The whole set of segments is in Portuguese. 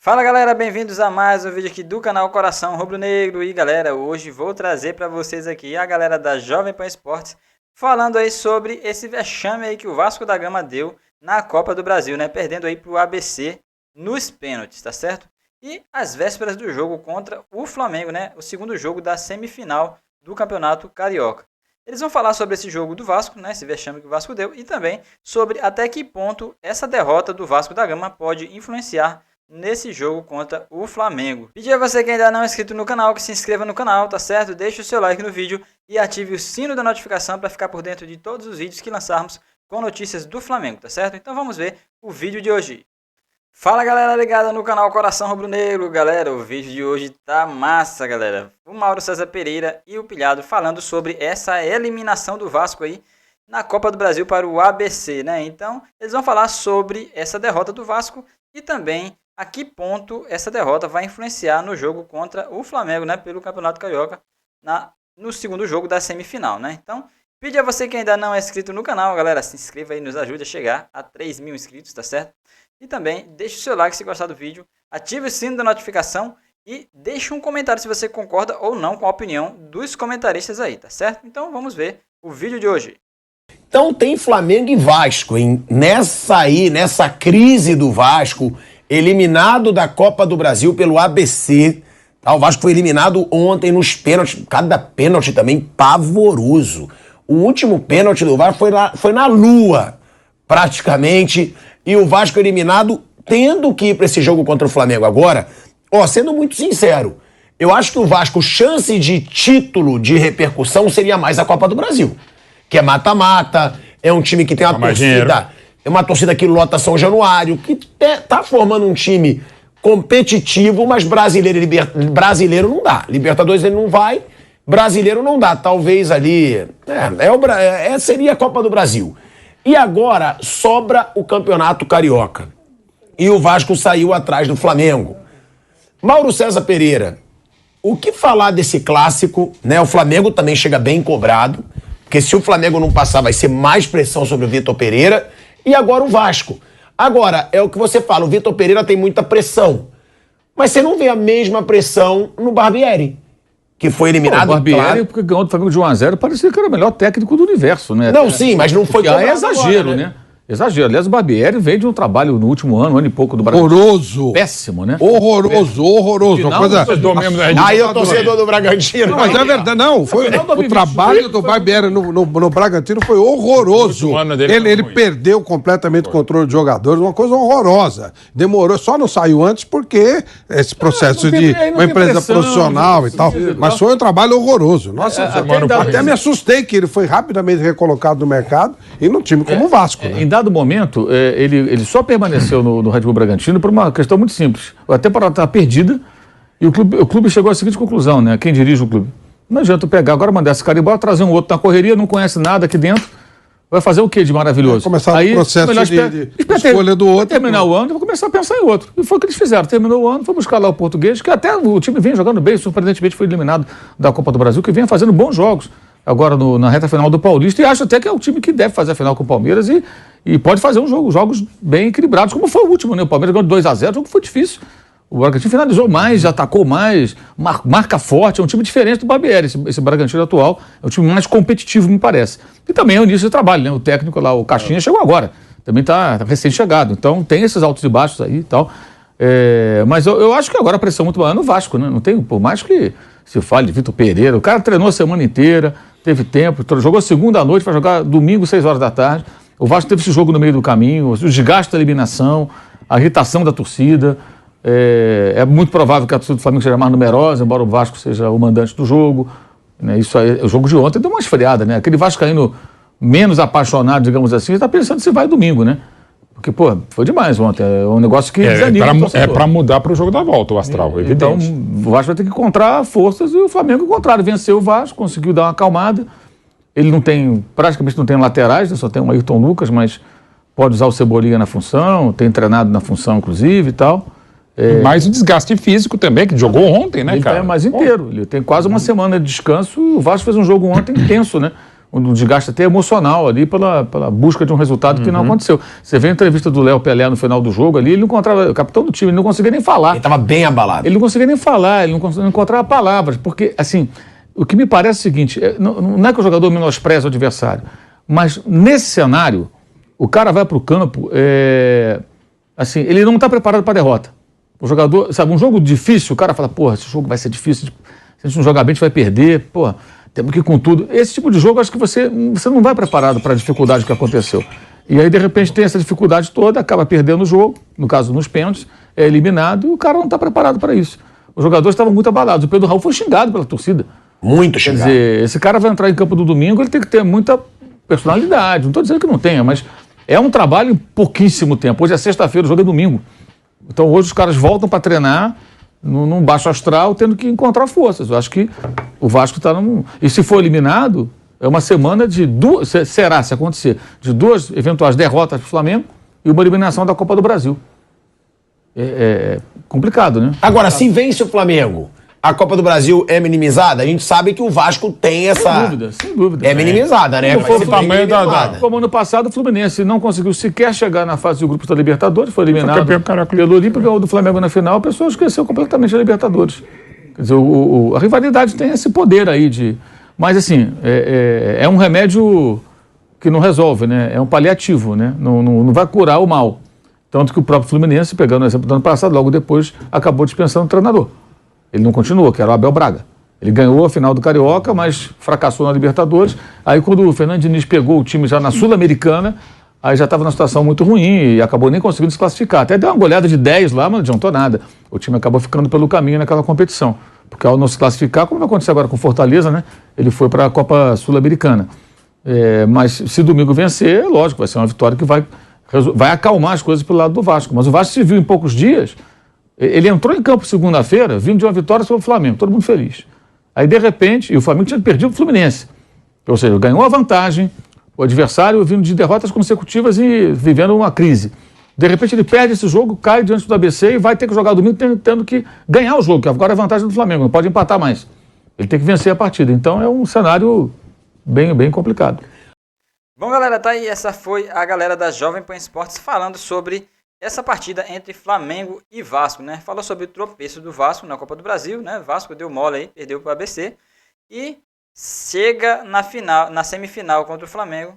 Fala galera, bem-vindos a mais um vídeo aqui do canal Coração Rubro-Negro. E galera, hoje vou trazer para vocês aqui a galera da Jovem Pan Esportes falando aí sobre esse vexame aí que o Vasco da Gama deu na Copa do Brasil, né? Perdendo aí pro ABC nos pênaltis, tá certo? E às vésperas do jogo contra o Flamengo, né? O segundo jogo da semifinal do Campeonato Carioca. Eles vão falar sobre esse jogo do Vasco, né? Esse vexame que o Vasco deu e também sobre até que ponto essa derrota do Vasco da Gama pode influenciar nesse jogo contra o Flamengo. Pedir a você que ainda não é inscrito no canal, que se inscreva no canal, tá certo? Deixe o seu like no vídeo e ative o sino da notificação para ficar por dentro de todos os vídeos que lançarmos com notícias do Flamengo, tá certo? Então vamos ver o vídeo de hoje. Fala galera ligada no canal Coração Rubro-Negro. Galera, o vídeo de hoje tá massa, galera. O Mauro César Pereira e o Pilhado falando sobre essa eliminação do Vasco aí na Copa do Brasil para o ABC, né? Então eles vão falar sobre essa derrota do Vasco e também a que ponto essa derrota vai influenciar no jogo contra o Flamengo, né, pelo Campeonato Carioca, no segundo jogo da semifinal, né? Então, pedir a você que ainda não é inscrito no canal, galera, se inscreva aí, nos ajude a chegar a 3.000 inscritos, tá certo? E também deixe o seu like se gostar do vídeo, ative o sino da notificação e deixe um comentário se você concorda ou não com a opinião dos comentaristas aí, tá certo? Então, vamos ver o vídeo de hoje. Então tem Flamengo e Vasco, hein? Nessa crise do Vasco, eliminado da Copa do Brasil pelo ABC. Tá? O Vasco foi eliminado ontem nos pênaltis. Cada pênalti também pavoroso. O último pênalti do Vasco foi na Lua, praticamente. E o Vasco eliminado tendo que ir para esse jogo contra o Flamengo agora. Sendo muito sincero, eu acho que o Vasco, chance de título, de repercussão, seria mais a Copa do Brasil. Que é mata-mata, é um time que tem uma torcida... É uma torcida que lota São Januário, que tá formando um time competitivo, mas brasileiro não dá. Libertadores ele não vai, brasileiro não dá. Talvez ali... seria a Copa do Brasil. E agora sobra o Campeonato Carioca. E o Vasco saiu atrás do Flamengo. Mauro César Pereira, o que falar desse clássico, né? O Flamengo também chega bem cobrado, porque se o Flamengo não passar vai ser mais pressão sobre o Vitor Pereira. E agora o Vasco. Agora, é o que você fala, o Vitor Pereira tem muita pressão. Mas você não vê a mesma pressão no Barbieri, que foi eliminado. O Barbieri, claro. Porque ganhou do Flamengo de 1-0, parecia que era o melhor técnico do universo, né? Não, sim, mas não foi porque é exagero, agora, né? Exagero. Aliás, o Barbieri veio de um trabalho no último ano e pouco do Bragantino. Horroroso. Péssimo, né? Horroroso. Uma coisa... Aí o torcedor do Bragantino. Não, mas é verdade, não. Foi, o trabalho do Barbieri no Bragantino foi horroroso. Ele perdeu completamente o controle de jogadores, uma coisa horrorosa. Demorou, só não saiu antes porque esse processo de uma empresa profissional e tal. Mas foi um trabalho horroroso. Nossa, até me assustei que ele foi rapidamente recolocado no mercado e num time como o Vasco, né? Em dado momento, ele só permaneceu no Red Bull Bragantino por uma questão muito simples. A temporada estava perdida e o clube chegou à seguinte conclusão, né? Quem dirige o clube? Não adianta pegar agora, mandar esse cara embora, trazer um outro na correria, não conhece nada aqui dentro. Vai fazer o quê de maravilhoso? Começar o processo de escolha do outro. Terminar o ano e vou começar a pensar em outro. E foi o que eles fizeram. Terminou o ano, foi buscar lá o português, que até o time vinha jogando bem, surpreendentemente foi eliminado da Copa do Brasil, que vinha fazendo bons jogos agora na reta final do Paulista, e acho até que é o time que deve fazer a final com o Palmeiras e pode fazer jogos bem equilibrados, como foi o último, né? O Palmeiras ganhou 2-0, o jogo foi difícil. O Bragantino finalizou mais, atacou mais, marca forte, é um time diferente do Barbieri, esse Bragantino atual, é um time mais competitivo, me parece. E também é o início do trabalho, né? O técnico lá, o Caixinha, chegou agora, também está recém-chegado, então tem esses altos e baixos aí e tal. Mas eu acho que agora a pressão muito maior no Vasco, né? Não tem, por mais que se fale de Vitor Pereira, o cara treinou a semana inteira, teve tempo, jogou segunda à noite para jogar domingo, 6 horas da tarde. O Vasco teve esse jogo no meio do caminho, o desgaste da eliminação, a irritação da torcida. É muito provável que a torcida do Flamengo seja mais numerosa, embora o Vasco seja o mandante do jogo. Né? Isso aí, o jogo de ontem deu uma esfriada, né? Aquele vascaíno menos apaixonado, digamos assim, está pensando se vai domingo, né? Porque, foi demais ontem. É um negócio que desanima o torcedor. É para mudar para o jogo da volta, o astral, evidente. Então, o Vasco vai ter que encontrar forças e o Flamengo, ao contrário, venceu o Vasco, conseguiu dar uma acalmada. Ele praticamente não tem laterais, só tem um Ayrton Lucas, mas pode usar o Cebolinha na função, tem treinado na função, inclusive, e tal. Mais o desgaste físico também, que jogou ontem, né, cara? Ele tá mais inteiro, ele tem quase uma semana de descanso. O Vasco fez um jogo ontem intenso, né? um desgaste até emocional ali pela busca de um resultado que não aconteceu. Você vê a entrevista do Léo Pelé no final do jogo ali, ele não encontrava, o capitão do time, ele não conseguia nem falar. Ele estava bem abalado. Ele não conseguia nem falar, ele não encontrava palavras, porque, assim, o que me parece é o seguinte, não é que o jogador menospreza o adversário, mas nesse cenário, o cara vai para o campo, assim, ele não está preparado para a derrota. O jogador, sabe, um jogo difícil, o cara fala, porra, esse jogo vai ser difícil, se a gente não jogar bem, a gente vai perder, porra, temos que ir com tudo. Esse tipo de jogo, acho que você não vai preparado para a dificuldade que aconteceu. E aí, de repente, tem essa dificuldade toda, acaba perdendo o jogo, no caso, nos pênaltis, é eliminado, e o cara não está preparado para isso. Os jogadores estavam muito abalados. O Pedro Raul foi xingado pela torcida. Muito xingado. Quer dizer, esse cara vai entrar em campo no domingo, ele tem que ter muita personalidade. Não estou dizendo que não tenha, mas é um trabalho em pouquíssimo tempo. Hoje é sexta-feira, o jogo é domingo. Então hoje os caras voltam para treinar num baixo astral, tendo que encontrar forças. Eu acho que o Vasco está num... E se for eliminado, é uma semana de duas... Será, se acontecer, de 2 eventuais derrotas para o Flamengo e uma eliminação da Copa do Brasil. É complicado, né? Agora, se vence o Flamengo, a Copa do Brasil é minimizada? A gente sabe que o Vasco tem essa... Sem dúvida. É minimizada, né? Como foi Mas o tamanho minimizada. Como ano passado, o Fluminense não conseguiu sequer chegar na fase de grupos da Libertadores, foi eliminado campeão carioca. pelo Olímpia, ganhou do Flamengo na final, a pessoa esqueceu completamente a Libertadores. Quer dizer, a rivalidade tem esse poder aí de... Mas, assim, é um remédio que não resolve, né? É um paliativo, né? Não vai curar o mal. Tanto que o próprio Fluminense, pegando o exemplo do ano passado, logo depois acabou dispensando o treinador. Ele não continuou, que era o Abel Braga. Ele ganhou a final do Carioca, mas fracassou na Libertadores. Aí quando o Fernando Diniz pegou o time já na Sul-Americana, aí já estava numa situação muito ruim e acabou nem conseguindo se classificar. Até deu uma goleada de 10 lá, mas não adiantou nada. O time acabou ficando pelo caminho naquela competição. Porque ao não se classificar, como vai acontecer agora com o Fortaleza, né? Ele foi para a Copa Sul-Americana. Mas se domingo vencer, lógico, vai ser uma vitória que vai acalmar as coisas pelo lado do Vasco. Mas o Vasco se viu em poucos dias. Ele entrou em campo segunda-feira, vindo de uma vitória sobre o Flamengo, todo mundo feliz. Aí, de repente, e o Flamengo tinha perdido o Fluminense. Ou seja, ganhou a vantagem, o adversário vindo de derrotas consecutivas e vivendo uma crise. De repente, ele perde esse jogo, cai diante do ABC e vai ter que jogar domingo tendo que ganhar o jogo, que agora é a vantagem do Flamengo, não pode empatar mais. Ele tem que vencer a partida. Então, é um cenário bem complicado. Bom, galera, tá aí. Essa foi a galera da Jovem Pan Esportes falando sobre essa partida entre Flamengo e Vasco, né? Falou sobre o tropeço do Vasco na Copa do Brasil, né? Vasco deu mole aí, perdeu para o ABC e chega na semifinal contra o Flamengo.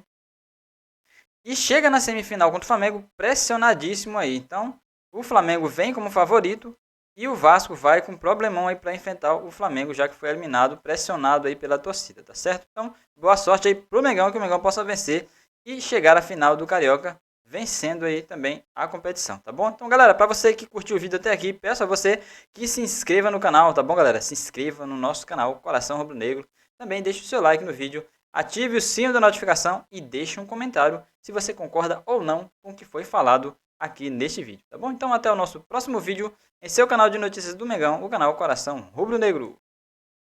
E chega na semifinal contra o Flamengo pressionadíssimo aí. Então, o Flamengo vem como favorito e o Vasco vai com um problemão aí para enfrentar o Flamengo, já que foi eliminado, pressionado aí pela torcida, tá certo? Então, boa sorte aí pro Mengão, que o Mengão possa vencer e chegar à final do Carioca, vencendo aí também a competição, tá bom? Então, galera, para você que curtiu o vídeo até aqui, peço a você que se inscreva no canal, tá bom, galera? Se inscreva no nosso canal Coração Rubro Negro. Também deixe o seu like no vídeo, ative o sino da notificação e deixe um comentário se você concorda ou não com o que foi falado aqui neste vídeo, tá bom? Então, até o nosso próximo vídeo em seu canal de notícias do Mengão, o canal Coração Rubro Negro.